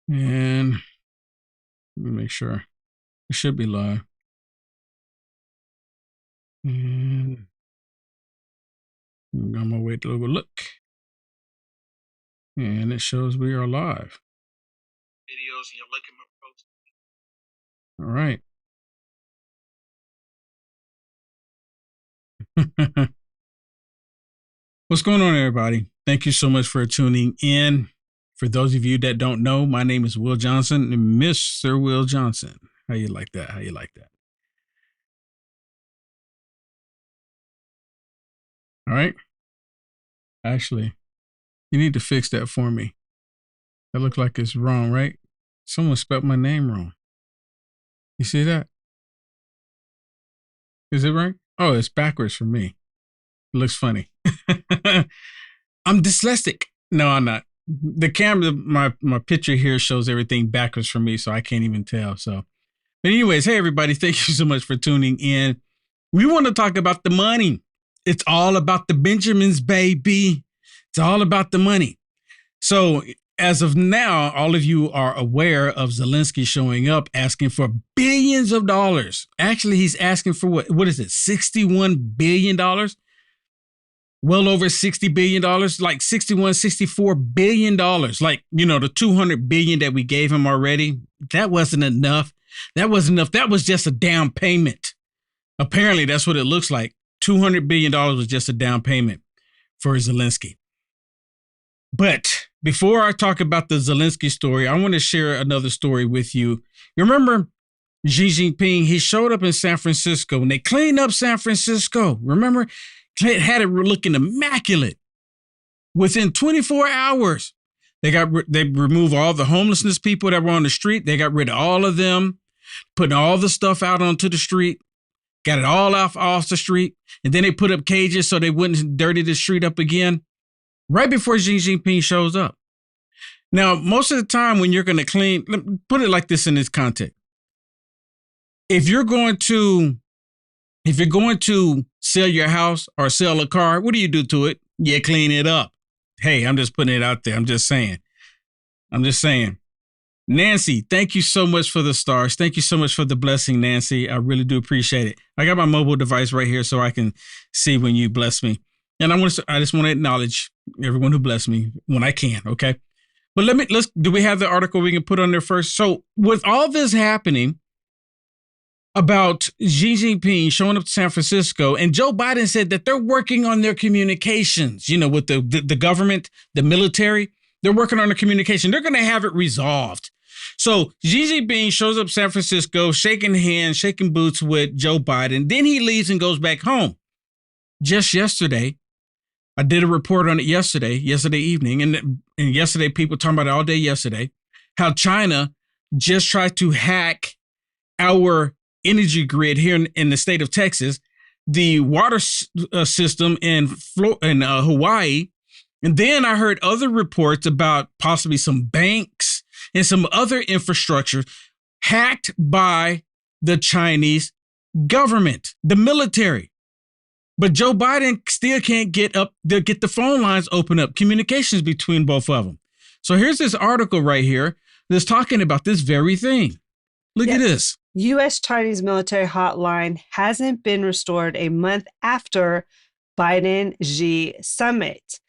And let me make sure it should be live. And I'm gonna wait to look. And it shows we are live. Videos, and you're looking at my post. All right. What's going on, everybody? Thank you so much for tuning in. For those of you that don't know, my name is Will Johnson, Mr. Will Johnson. How you like that? How you like that? All right. Actually, you need to fix that for me. That looks like it's wrong, right? Someone spelled my name wrong. You see that? Is it right? Oh, it's backwards for me. It looks funny. I'm dyslexic. No, I'm not. The camera, my picture here shows everything backwards for me, so I can't even tell. So, but anyways, hey everybody, thank you so much for tuning in. We want to talk about the money. It's all about the Benjamins, baby. It's all about the money. So, as of now, all of you are aware of Zelensky showing up asking for billions of dollars. Actually, he's asking for what is it? $61 billion? Well over $60 billion, like 61, $64 billion. Like, the 200 billion that we gave him already, that wasn't enough. That wasn't enough. That was just a down payment. Apparently, that's what it looks like. $200 billion was just a down payment for Zelensky. But before I talk about the Zelensky story, I want to share another story with you. You remember Xi Jinping? He showed up in San Francisco and they cleaned up San Francisco. Remember? It had it looking immaculate. Within 24 hours, they removed all the homelessness people that were on the street. They got rid of all of them, putting all the stuff out onto the street, got it all off the street. And then they put up cages so they wouldn't dirty the street up again right before Xi Jinping shows up. Now, most of the time when you're going to clean, put it like this in this context. If you're going to sell your house or sell a car, what do you do to it? You clean it up. Hey, I'm just putting it out there. I'm just saying. Nancy, thank you so much for the stars. Thank you so much for the blessing, Nancy. I really do appreciate it. I got my mobile device right here so I can see when you bless me. And I just want to acknowledge everyone who blessed me when I can, okay? But do we have the article we can put on there first? So with all this happening about Xi Jinping showing up to San Francisco, and Joe Biden said that they're working on their communications, with the government, the military, they're working on their communication. They're going to have it resolved. So Xi Jinping shows up San Francisco, shaking hands, shaking boots with Joe Biden. Then he leaves and goes back home. Just yesterday, I did a report on it yesterday evening, and yesterday people talking about it all day yesterday, how China just tried to hack our energy grid here in the state of Texas, the water system in Hawaii. And then I heard other reports about possibly some banks and some other infrastructure hacked by the Chinese government, the military. But Joe Biden still can't get the phone lines open up, communications between both of them. So here's this article right here that's talking about this very thing. Look at this. U.S.-Chinese military hotline hasn't been restored a month after Biden-Xi summit.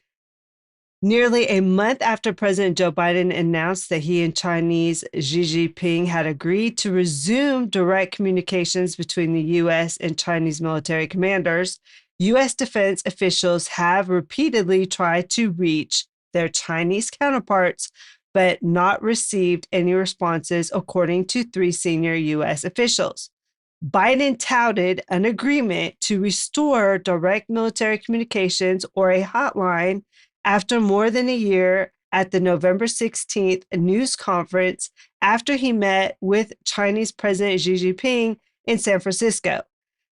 Nearly a month after President Joe Biden announced that he and Chinese Xi Jinping had agreed to resume direct communications between the U.S. and Chinese military commanders, U.S. defense officials have repeatedly tried to reach their Chinese counterparts, but not received any responses, according to 3 senior U.S. officials. Biden touted an agreement to restore direct military communications, or a hotline, after more than a year at the November 16th news conference after he met with Chinese President Xi Jinping in San Francisco.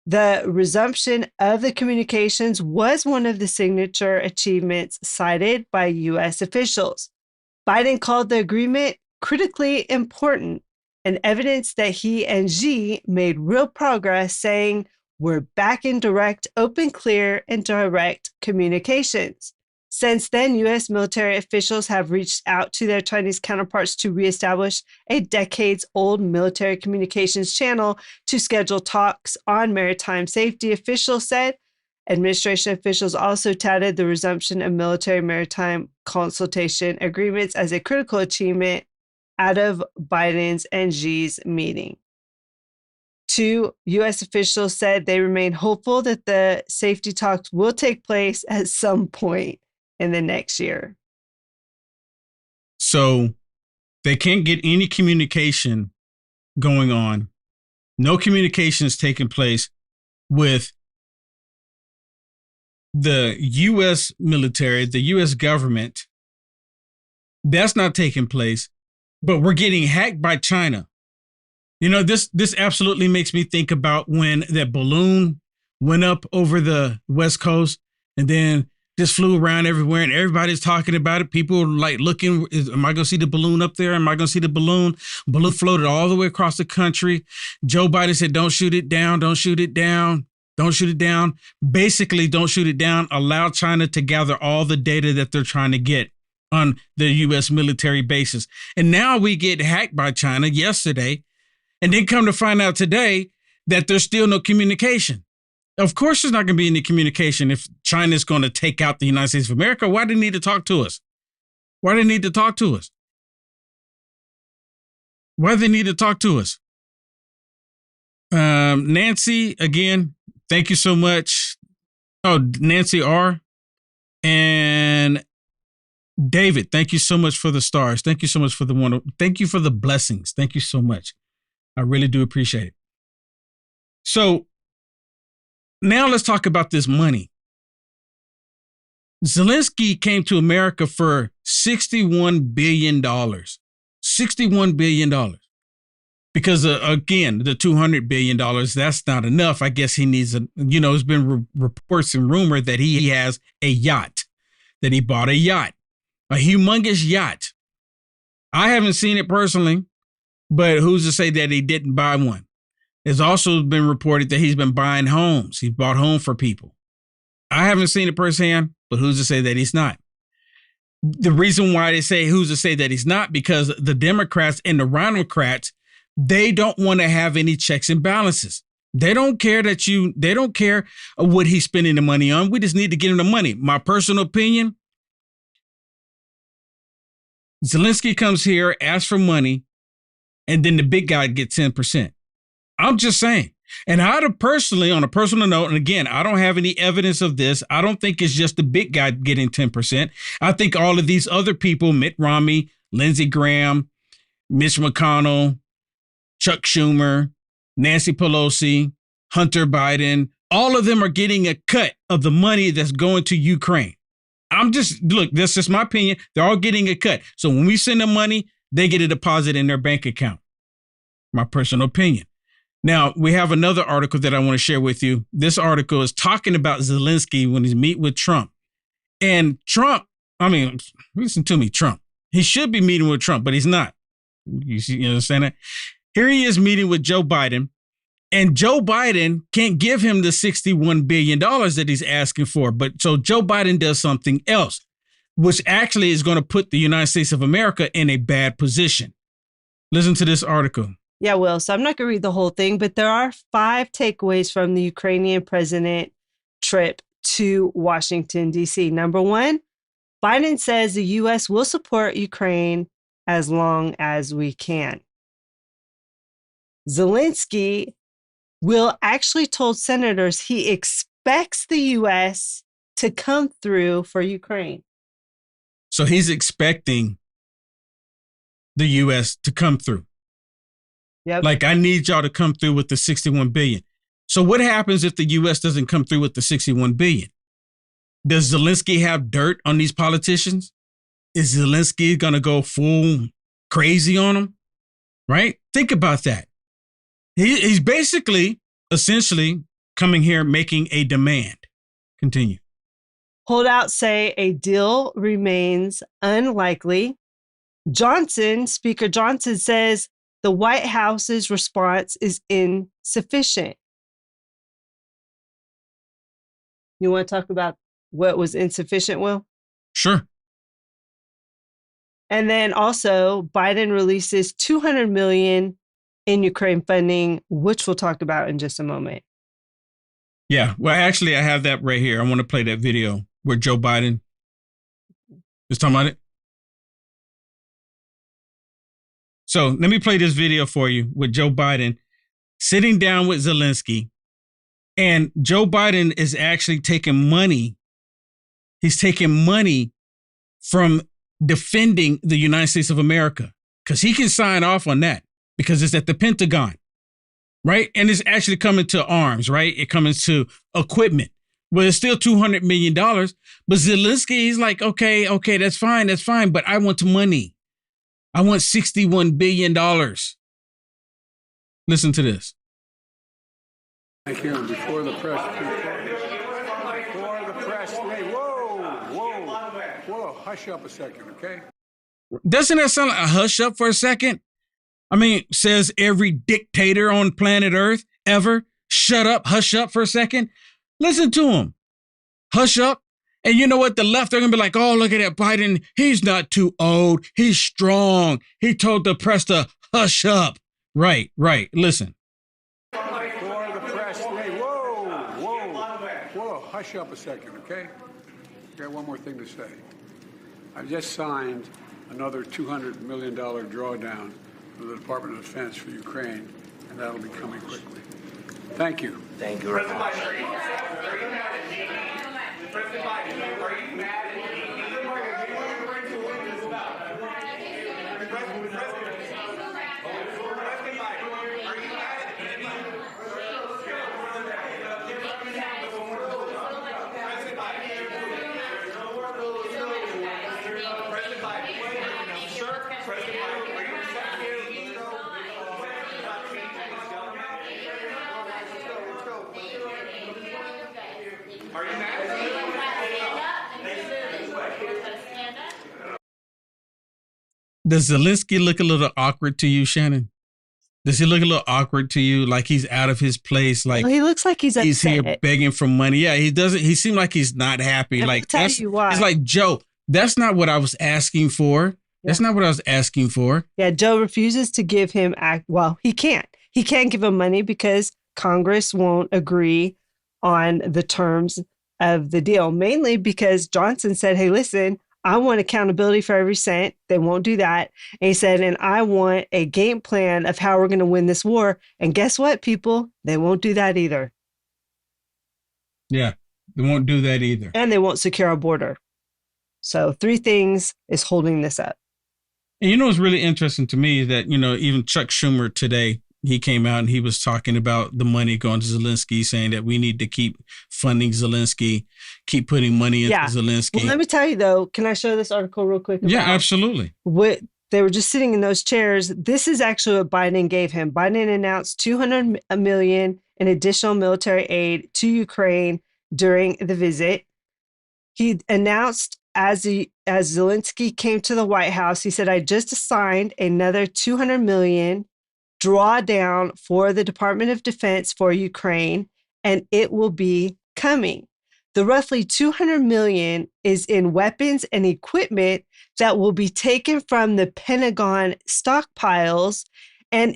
The resumption of the communications was one of the signature achievements cited by U.S. officials. Biden called the agreement critically important and evidence that he and Xi made real progress, saying, "We're back in direct, open, clear, and direct communications." Since then, U.S. military officials have reached out to their Chinese counterparts to reestablish a decades-old military communications channel to schedule talks on maritime safety, officials said. Administration officials also touted the resumption of military maritime consultation agreements as a critical achievement out of Biden's and Xi's meeting. Two U.S. officials said they remain hopeful that the safety talks will take place at some point in the next year. So they can't get any communication going on. No communication is taking place with the U.S. military, the U.S. government. That's not taking place, but we're getting hacked by China. You know, this absolutely makes me think about when that balloon went up over the West Coast and then just flew around everywhere and everybody's talking about it. People are like looking, am I going to see the balloon up there? Am I going to see the balloon? Balloon floated all the way across the country. Joe Biden said, don't shoot it down. Don't shoot it down. Don't shoot it down. Basically, don't shoot it down. Allow China to gather all the data that they're trying to get on the U.S. military bases. And now we get hacked by China yesterday. And then come to find out today that there's still no communication. Of course, there's not going to be any communication if China's going to take out the United States of America. Why do they need to talk to us? Why do they need to talk to us? Why do they need to talk to us? Nancy, again, thank you so much. Oh, Nancy R. And David, thank you so much for the stars. Thank you so much for the one. Thank you for the blessings. Thank you so much. I really do appreciate it. So now let's talk about this money. Zelensky came to America for $61 billion. $61 billion. Because, again, the $200 billion, that's not enough. I guess he needs there's been reports and rumor that he has a yacht, that he bought a yacht, a humongous yacht. I haven't seen it personally, but who's to say that he didn't buy one? It's also been reported that he's been buying homes. He bought homes for people. I haven't seen it firsthand, but who's to say that he's not? The reason why they say who's to say that he's not, because the Democrats and the Rhinocrats, they don't want to have any checks and balances. They don't care they don't care what he's spending the money on. We just need to get him the money. My personal opinion, Zelensky comes here, asks for money, and then the big guy gets 10%. I'm just saying. And I'd have personally, on a personal note, and again, I don't have any evidence of this. I don't think it's just the big guy getting 10%. I think all of these other people, Mitt Romney, Lindsey Graham, Mitch McConnell, Chuck Schumer, Nancy Pelosi, Hunter Biden, all of them are getting a cut of the money that's going to Ukraine. Look, this is my opinion. They're all getting a cut. So when we send them money, they get a deposit in their bank account. My personal opinion. Now, we have another article that I want to share with you. This article is talking about Zelensky when he's meeting with Trump. And Trump, listen to me, Trump. He should be meeting with Trump, but he's not. You understand that? Here he is meeting with Joe Biden, and Joe Biden can't give him the $61 billion that he's asking for. But so Joe Biden does something else, which actually is going to put the United States of America in a bad position. Listen to this article. Yeah, Will. So I'm not going to read the whole thing, but there are 5 takeaways from the Ukrainian president trip to Washington, D.C. Number 1, Biden says the U.S. will support Ukraine as long as we can. Zelensky will actually told senators he expects the U.S. to come through for Ukraine. So he's expecting the U.S. to come through. Yep. Like, I need y'all to come through with the $61 billion. So what happens if the U.S. doesn't come through with the $61 billion? Does Zelensky have dirt on these politicians? Is Zelensky going to go full crazy on them? Right? Think about that. He's basically, essentially, coming here making a demand. Continue. Holdouts say a deal remains unlikely. Speaker Johnson says the White House's response is insufficient. You want to talk about what was insufficient, Will? Sure. And then also Biden releases $200 million in Ukraine funding, which we'll talk about in just a moment. Yeah. Well, actually, I have that right here. I want to play that video where Joe Biden is talking about it. So let me play this video for you with Joe Biden sitting down with Zelensky. And Joe Biden is actually taking money. He's taking money from defending the United States of America because he can sign off on that because it's at the Pentagon, right? And it's actually coming to arms, right? It comes to equipment. Well, it's still $200 million. But Zelensky, he's like, okay, that's fine. But I want money. I want $61 billion. Listen to this. Thank you. Before the press, hey, whoa, hush up a second, okay? Doesn't that sound like a hush up for a second? I mean, says every dictator on planet Earth ever. Shut up, hush up for a second. Listen to him. Hush up. And you know what? The left are going to be like, oh, look at that Biden. He's not too old. He's strong. He told the press to hush up. Right. Listen. Before the press, hey, whoa, hush up a second, okay? I got one more thing to say. I've just signed another $200 million drawdown from the Department of Defense for Ukraine, and that'll be coming quickly. Thank you. Thank you very much. President Biden, are you mad at me? Does Zelensky look a little awkward to you, Shannon? Does he look a little awkward to you? Like he's out of his place? Like he looks like he's here begging for money. Yeah, he doesn't. He seemed like he's not happy. Like tell you why. It's like, Joe, that's not what I was asking for. That's not what I was asking for. Yeah, Joe refuses to give him he can't. He can't give him money because Congress won't agree on the terms of the deal, mainly because Johnson said, hey, listen, I want accountability for every cent. They won't do that. And he said, and I want a game plan of how we're going to win this war. And guess what, people? They won't do that either. Yeah, they won't do that either. And they won't secure our border. So 3 things is holding this up. And you know what's really interesting to me is that, even Chuck Schumer today, he came out and he was talking about the money going to Zelensky, saying that we need to keep funding Zelensky, keep putting money into Zelensky. Well, let me tell you, though, can I show this article real quick? Yeah, absolutely. They were just sitting in those chairs. This is actually what Biden gave him. Biden announced $200 million in additional military aid to Ukraine during the visit. He announced as Zelensky came to the White House, he said, I just assigned another $200 million drawdown for the Department of Defense for Ukraine, and it will be coming. The roughly $200 million is in weapons and equipment that will be taken from the Pentagon stockpiles and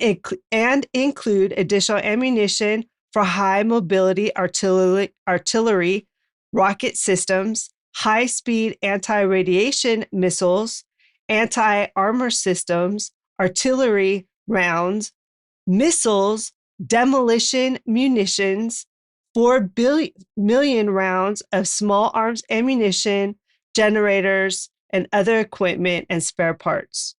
include additional ammunition for high mobility artillery, rocket systems, high-speed anti-radiation missiles, anti-armor systems, artillery rounds, missiles, demolition munitions, 4 million rounds of small arms ammunition, generators, and other equipment and spare parts.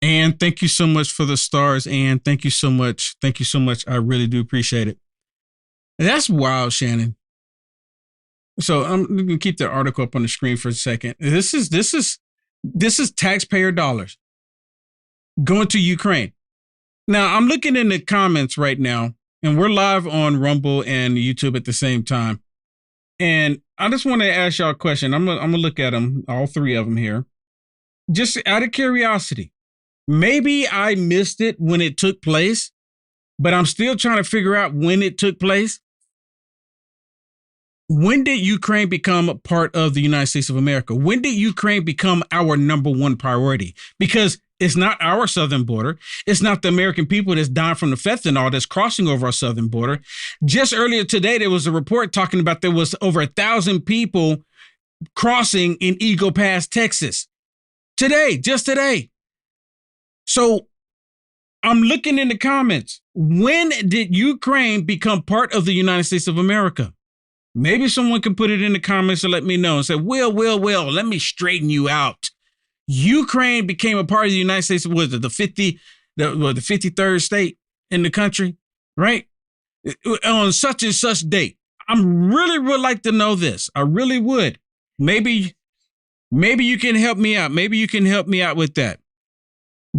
And thank you so much for the stars. And thank you so much. Thank you so much. I really do appreciate it. That's wild, Shannon. So I'm going to keep the article up on the screen for a second. This is taxpayer dollars going to Ukraine. Now, I'm looking in the comments right now, and we're live on Rumble and YouTube at the same time. And I just want to ask y'all a question. I'm gonna look at them, all 3 of them here. Just out of curiosity, maybe I missed it when it took place, but I'm still trying to figure out when it took place. When did Ukraine become a part of the United States of America? When did Ukraine become our number one priority? Because it's not our southern border. It's not the American people that's dying from the fentanyl that's crossing over our southern border. Just earlier today, there was a report talking about there was over 1,000 people crossing in Eagle Pass, Texas. Today, just today. So I'm looking in the comments. When did Ukraine become part of the United States of America? Maybe someone can put it in the comments and let me know and say, Will, let me straighten you out. Ukraine became a part of the United States. Was it the 53rd state in the country, right? On such and such date. I'm really would like to know this. I really would. Maybe you can help me out. Maybe you can help me out with that.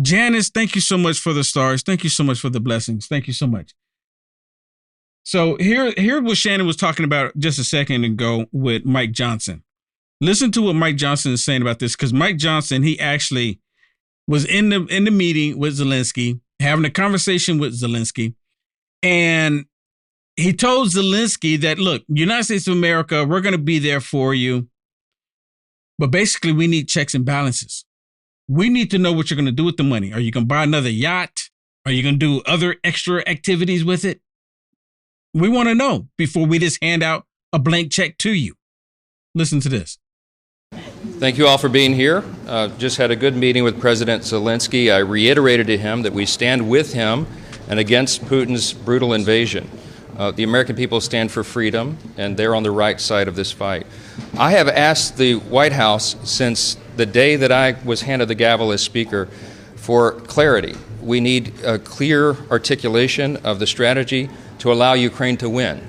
Janice, thank you so much for the stars. Thank you so much for the blessings. Thank you so much. So here what Shannon was talking about just a second ago with Mike Johnson. Listen to what Mike Johnson is saying about this, because Mike Johnson, he actually was in the meeting with Zelensky, having a conversation with Zelensky, and he told Zelensky that, look, United States of America, we're going to be there for you, but basically we need checks and balances. We need to know what you're going to do with the money. Are you going to buy another yacht? Are you going to do other extra activities with it? We want to know before we just hand out a blank check to you. Listen to this. Thank you all for being here. Just had a good meeting with President Zelensky. I reiterated to him that we stand with him and against Putin's brutal invasion. The American people stand for freedom, and they're on the right side of this fight. I have asked the White House since the day that I was handed the gavel as Speaker for clarity. We need a clear articulation of the strategy to allow Ukraine to win.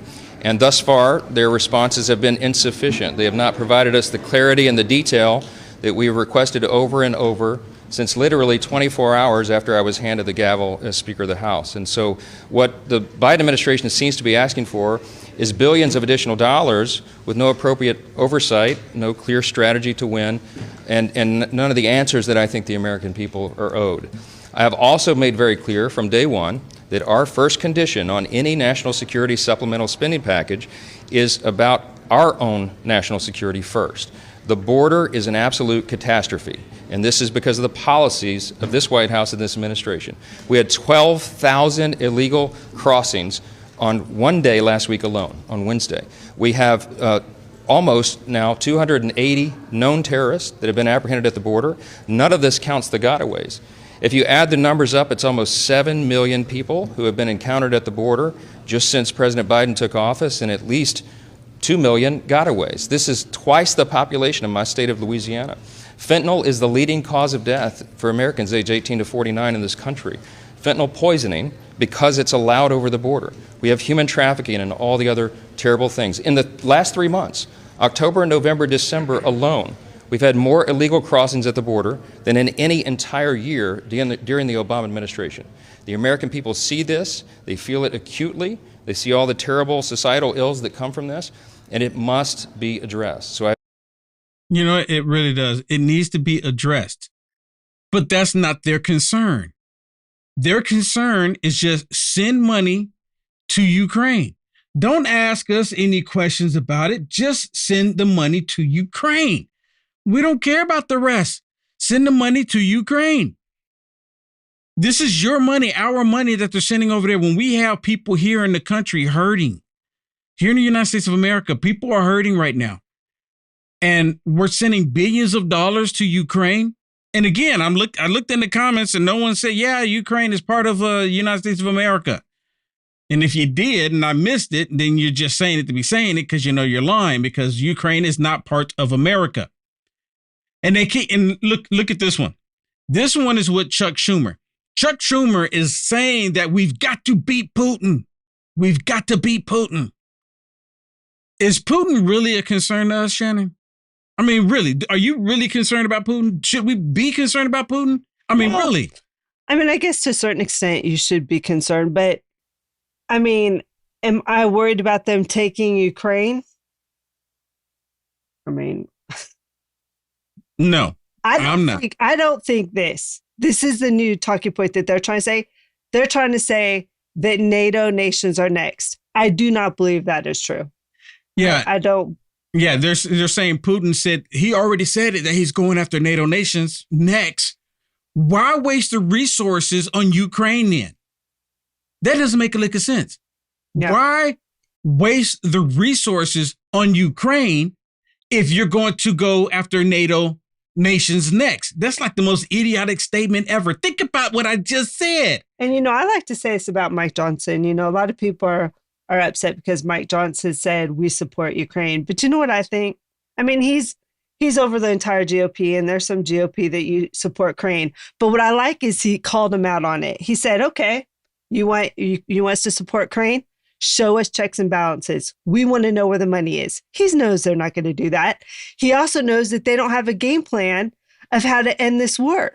And thus far, their responses have been insufficient. They have not provided us the clarity and the detail that we have requested over and over since literally 24 hours after I was handed the gavel as Speaker of the House. And so what the Biden administration seems to be asking for is billions of additional dollars with no appropriate oversight, no clear strategy to win, and none of the answers that I think the American people are owed. I have also made very clear from day one that our first condition on any national security supplemental spending package is about our own national security first. The border is an absolute catastrophe, and this is because of the policies of this White House and this administration. We had 12,000 illegal crossings on one day last week alone, on Wednesday. We have almost now 280 known terrorists that have been apprehended at the border. None of this counts the gotaways. If you add the numbers up, it's almost 7 million people who have been encountered at the border just since President Biden took office, and at least 2 million gotaways. This is twice the population of my state of Louisiana. Fentanyl is the leading cause of death for Americans age 18 to 49 in this country. Fentanyl poisoning, because it's allowed over the border. We have human trafficking and all the other terrible things. In the last 3 months, October, November, December alone, we've had more illegal crossings at the border than in any entire year during the Obama administration. The American people see this, they feel it acutely, they see all the terrible societal ills that come from this, and it must be addressed. You know, it really does. It needs to be addressed. But that's not their concern. Their concern is just send money to Ukraine. Don't ask us any questions about it. Just send the money to Ukraine. We don't care about the rest. Send the money to Ukraine. This is your money, our money that they're sending over there. When we have people here in the country hurting, here in the United States of America, people are hurting right now. And we're sending billions of dollars to Ukraine. And again, I looked in the comments and no one said, yeah, Ukraine is part of the United States of America. And if you did and I missed it, then you're just saying it to be saying it because you know you're lying, because Ukraine is not part of America. And they keep, and look at this one. This one is with Chuck Schumer. Chuck Schumer is saying that we've got to beat Putin. We've got to beat Putin. Is Putin really a concern to us, Shannon? I mean, really, are you really concerned about Putin? Should we be concerned about Putin? I mean, really? I mean, I guess to a certain extent you should be concerned, but I mean, am I worried about them taking Ukraine? I mean, no, I'm not. I don't think this is the new talking point that they're trying to say. They're trying to say that NATO nations are next. I do not believe that is true. Yeah. I don't. Yeah, they're saying Putin said he already said it that he's going after NATO nations next. Why waste the resources on Ukraine then? That doesn't make a lick of sense. Yeah. Why waste the resources on Ukraine if you're going to go after NATO nations next? That's like the most idiotic statement ever. Think about what I just said. And, I like to say this about Mike Johnson. A lot of people are upset because Mike Johnson said we support Ukraine. But you know what I think? I mean, he's over the entire GOP, and there's some GOP that you support Ukraine. But what I like is he called him out on it. He said, okay, you want us to support Ukraine? Show us checks and balances. We want to know where the money is. He knows they're not going to do that. He also knows that they don't have a game plan of how to end this war.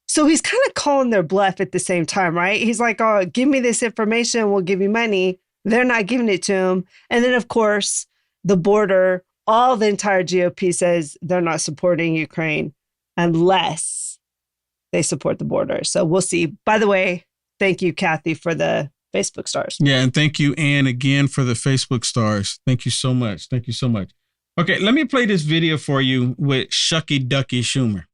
So he's kind of calling their bluff at the same time, right? He's like, oh, give me this information, we'll give you money. They're not giving it to him. And then, of course, the border, all the entire GOP says they're not supporting Ukraine unless they support the border. So we'll see. By the way, thank you, Kathy, for the Facebook stars. Yeah, and thank you, Ann, again for the Facebook stars. Thank you so much. Thank you so much. Okay, let me play this video for you with Shucky Ducky Schumer.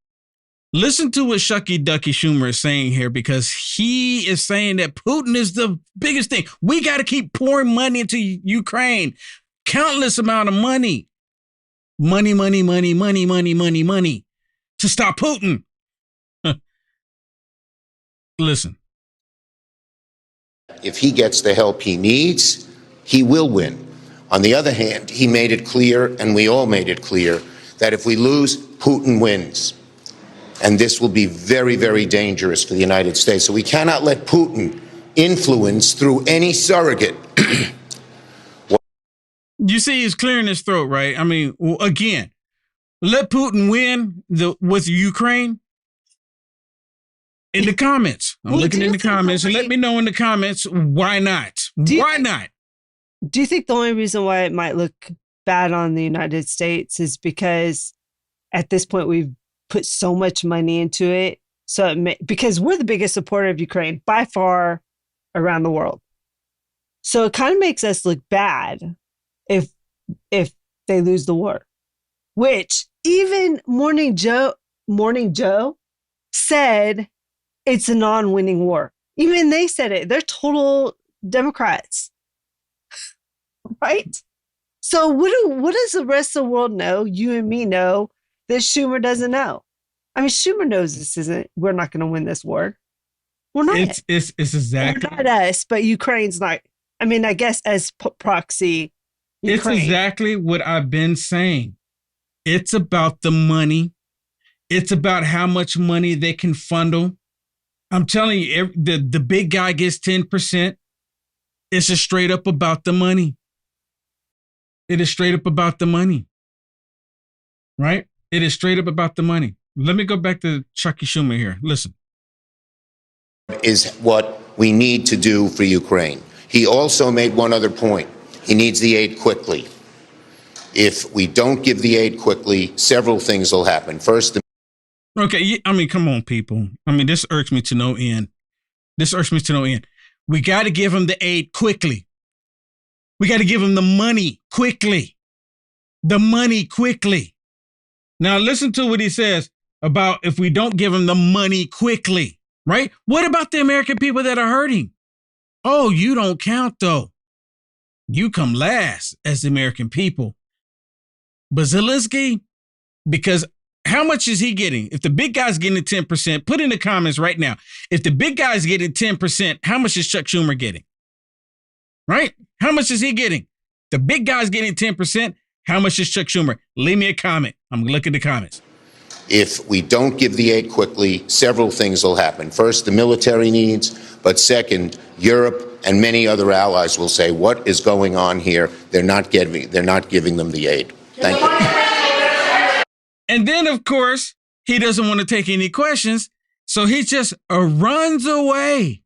Listen to what Shucky Ducky Schumer is saying here, because he is saying that Putin is the biggest thing. We got to keep pouring money into Ukraine. Countless amount of money. Money to stop Putin. Listen. If he gets the help he needs, he will win. On the other hand, he made it clear, and we all made it clear, that if we lose, Putin wins. And this will be very, very dangerous for the United States. So we cannot let Putin influence through any surrogate. You see, he's clearing his throat, right? I mean, again, let Putin win with Ukraine. In the comments, I'm looking in the comments, and let me know in the comments why not? Why not? Do you think the only reason why it might look bad on the United States is because at this point we've put so much money into it? So because we're the biggest supporter of Ukraine by far around the world. So it kind of makes us look bad if they lose the war, which even Morning Joe said it's a non-winning war. Even they said it. They're total Democrats, right? So what does the rest of the world know? You and me know that Schumer doesn't know. I mean, Schumer knows we're not going to win this war. We're not. It's exactly. We're not us, but Ukraine's not. I mean, I guess as proxy, Ukraine. It's exactly what I've been saying. It's about the money. It's about how much money they can funnel. I'm telling you, the big guy gets 10%. It's just straight up about the money. It is straight up about the money. Right? It is straight up about the money. Let me go back to Chucky Schumer here. Listen. Is what we need to do for Ukraine. He also made one other point. He needs the aid quickly. If we don't give the aid quickly, several things will happen. First, okay, I mean, come on, people. I mean, this irks me to no end. We got to give them the aid quickly. We got to give them the money quickly. Now, listen to what he says about if we don't give them the money quickly, right? What about the American people that are hurting? Oh, you don't count, though. You come last as the American people. But Zelensky, because how much is he getting? If the big guy's getting 10%, put in the comments right now. If the big guy's getting 10%, how much is Chuck Schumer getting? Right? How much is he getting? The big guy's getting 10%. How much is Chuck Schumer? Leave me a comment. I'm going to look at the comments. if we don't give the aid quickly, several things will happen. First, the military needs, but second, Europe and many other allies will say, what is going on here? They're not giving them the aid. Thank you. And then, of course, he doesn't want to take any questions, so he just runs away.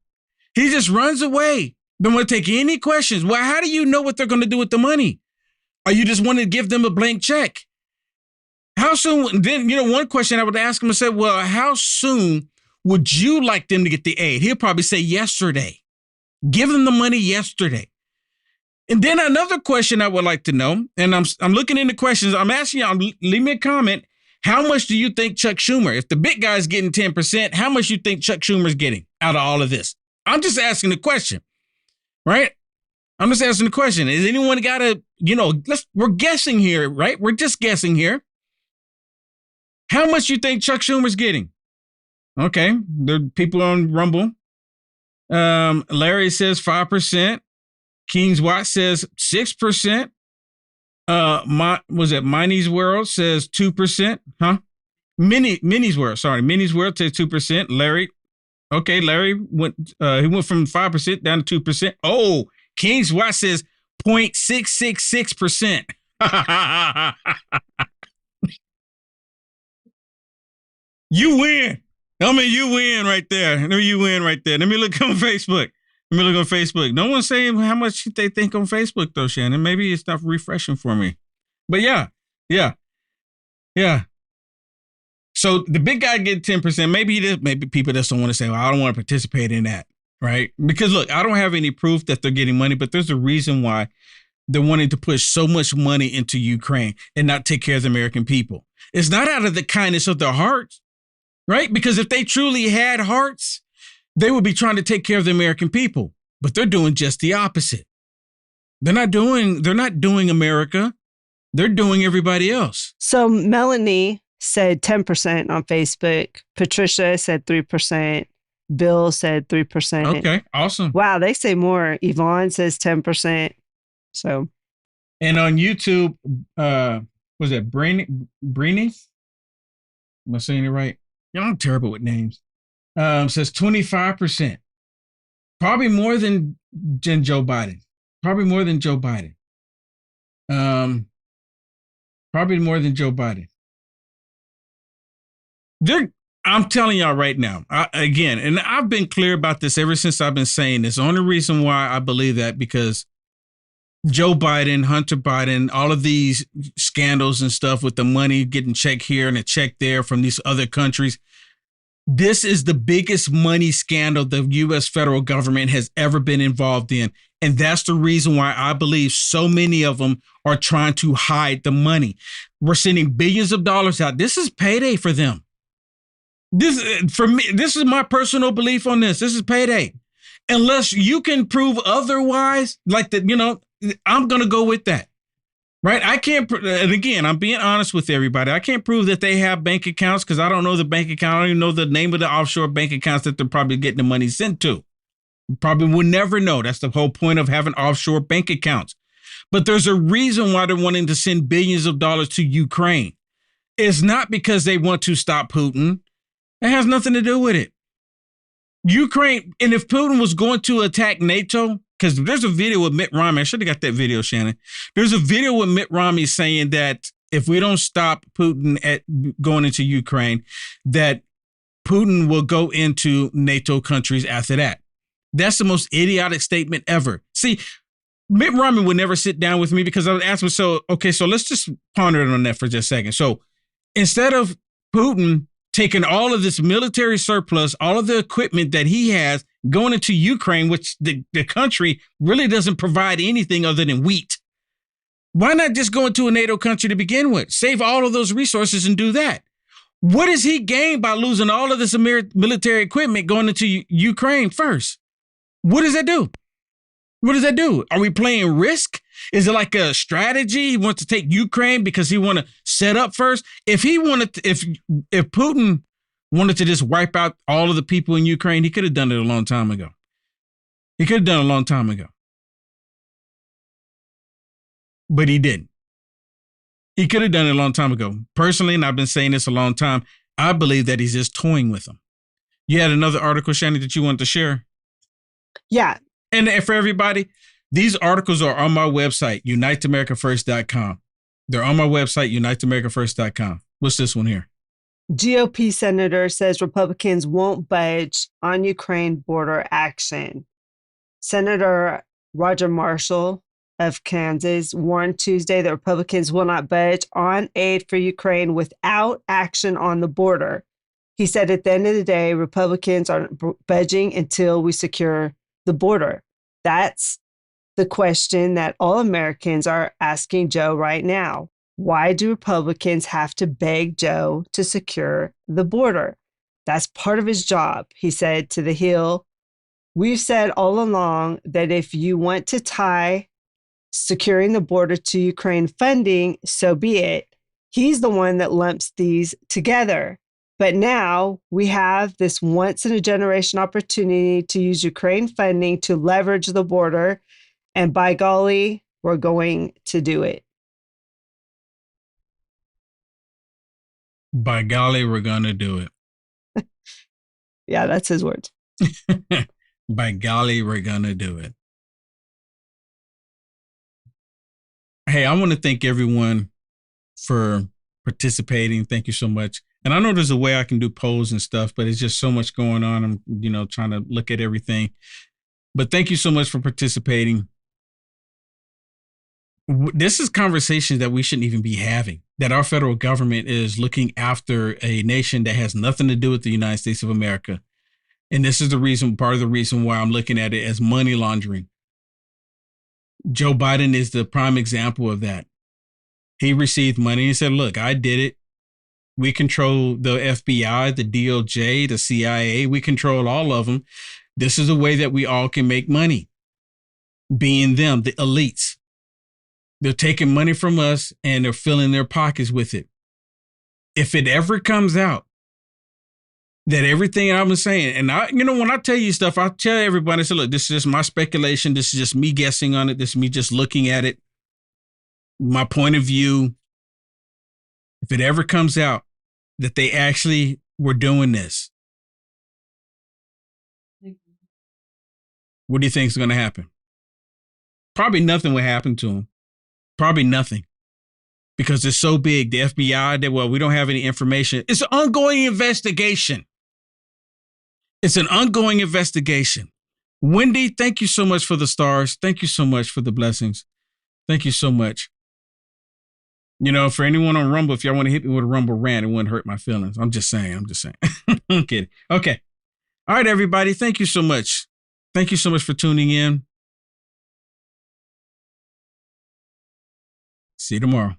He just runs away. Don't want to take any questions. Well, how do you know what they're going to do with the money? Or you just want to give them a blank check? How soon? Then, one question I would ask him, I said, well, how soon would you like them to get the aid? He'll probably say yesterday. Give them the money yesterday. And then another question I would like to know, and I'm looking into questions. I'm asking y'all, leave me a comment. How much do you think Chuck Schumer, if the big guy's getting 10%, how much you think Chuck Schumer's getting out of all of this? I'm just asking the question, right? I'm just asking the question. Is anyone got to, we're guessing here, right? We're just guessing here. How much you think Chuck Schumer's getting? Okay, there are people on Rumble. Larry says 5%. Kings Watt says 6%. Minnie's World says 2%, huh? Minnie's World says 2%. Larry went he went from 5% down to 2%. Oh, Kings Watt says 0.666%. You win. You win right there. You win right there. Let me look on Facebook. No one's saying how much they think on Facebook, though, Shannon. Maybe it's not refreshing for me. But yeah. So the big guy get 10%. Maybe people just don't want to say, well, I don't want to participate in that, right? Because look, I don't have any proof that they're getting money, but there's a reason why they're wanting to push so much money into Ukraine and not take care of the American people. It's not out of the kindness of their hearts, right? Because if they truly had hearts, they would be trying to take care of the American people, but they're doing just the opposite. They're not doing America. They're doing everybody else. So Melanie said 10% on Facebook. Patricia said 3%. Bill said 3%. Okay, awesome. Wow, they say more. Yvonne says 10%. So. And on YouTube, was it Brinies? Am I saying it right? I'm terrible with names. Says 25%. Probably more than Joe Biden. Probably more than Joe Biden. I'm telling y'all right now, and I've been clear about this ever since I've been saying this. The only reason why I believe that, because Joe Biden, Hunter Biden, all of these scandals and stuff with the money getting checked here and a check there from these other countries. This is the biggest money scandal the U.S. federal government has ever been involved in. And that's the reason why I believe so many of them are trying to hide the money. We're sending billions of dollars out. This is payday for them. This is my personal belief on this. This is payday. Unless you can prove otherwise, I'm going to go with that. Right. I can't. And again, I'm being honest with everybody. I can't prove that they have bank accounts because I don't know the bank account. I don't even know the name of the offshore bank accounts that they're probably getting the money sent to. You probably will never know. That's the whole point of having offshore bank accounts. But there's a reason why they're wanting to send billions of dollars to Ukraine. It's not because they want to stop Putin. It has nothing to do with it. Ukraine. And if Putin was going to attack NATO, because there's a video with Mitt Romney. I should have got that video, Shannon. There's a video with Mitt Romney saying that if we don't stop Putin at going into Ukraine, that Putin will go into NATO countries after that. That's the most idiotic statement ever. See, Mitt Romney would never sit down with me because I would ask him, so let's just ponder on that for just a second. So instead of Putin taking all of this military surplus, all of the equipment that he has, going into Ukraine, which the country really doesn't provide anything other than wheat. Why not just go into a NATO country to begin with? Save all of those resources and do that. What does he gain by losing all of this military equipment going into Ukraine first? What does that do? What does that do? Are we playing Risk? Is it like a strategy? He wants to take Ukraine because he want to set up first. If Putin wanted to just wipe out all of the people in Ukraine, he could have done it a long time ago. But he didn't. He could have done it a long time ago. Personally, and I've been saying this a long time, I believe that he's just toying with them. You had another article, Shannon, that you wanted to share? Yeah. And for everybody, these articles are on my website, uniteamericafirst.com. They're on my website, uniteamericafirst.com. What's this one here? GOP senator says Republicans won't budge on Ukraine border action. Senator Roger Marshall of Kansas warned Tuesday that Republicans will not budge on aid for Ukraine without action on the border. He said at the end of the day, Republicans aren't budging until we secure the border. That's the question that all Americans are asking Joe right now. Why do Republicans have to beg Joe to secure the border? That's part of his job, he said to The Hill. We've said all along that if you want to tie securing the border to Ukraine funding, so be it. He's the one that lumps these together. But now we have this once in a generation opportunity to use Ukraine funding to leverage the border. And by golly, we're going to do it. By golly, we're going to do it. Yeah, that's his words. By golly, we're going to do it. Hey, I want to thank everyone for participating. Thank you so much. And I know there's a way I can do polls and stuff, but it's just so much going on. I'm, trying to look at everything. But thank you so much for participating. This is conversations that we shouldn't even be having, that our federal government is looking after a nation that has nothing to do with the United States of America. And this is part of the reason why I'm looking at it as money laundering. Joe Biden is the prime example of that. He received money and said, look, I did it. We control the FBI, the DOJ, the CIA. We control all of them. This is a way that we all can make money. Being them, the elites. They're taking money from us and they're filling their pockets with it. If it ever comes out that everything I've been saying, and when I tell you stuff, I tell everybody, I say, look, this is just my speculation. This is just me guessing on it. This is me just looking at it. My point of view. If it ever comes out that they actually were doing this, what do you think is going to happen? Probably nothing will happen to them. Probably nothing. Because it's so big, the FBI, we don't have any information. It's an ongoing investigation. It's an ongoing investigation. Wendy, thank you so much for the stars. Thank you so much for the blessings. Thank you so much. For anyone on Rumble, if y'all want to hit me with a Rumble rant, it wouldn't hurt my feelings. I'm just saying. I'm kidding. Okay. All right, everybody. Thank you so much. Thank you so much for tuning in. See you tomorrow.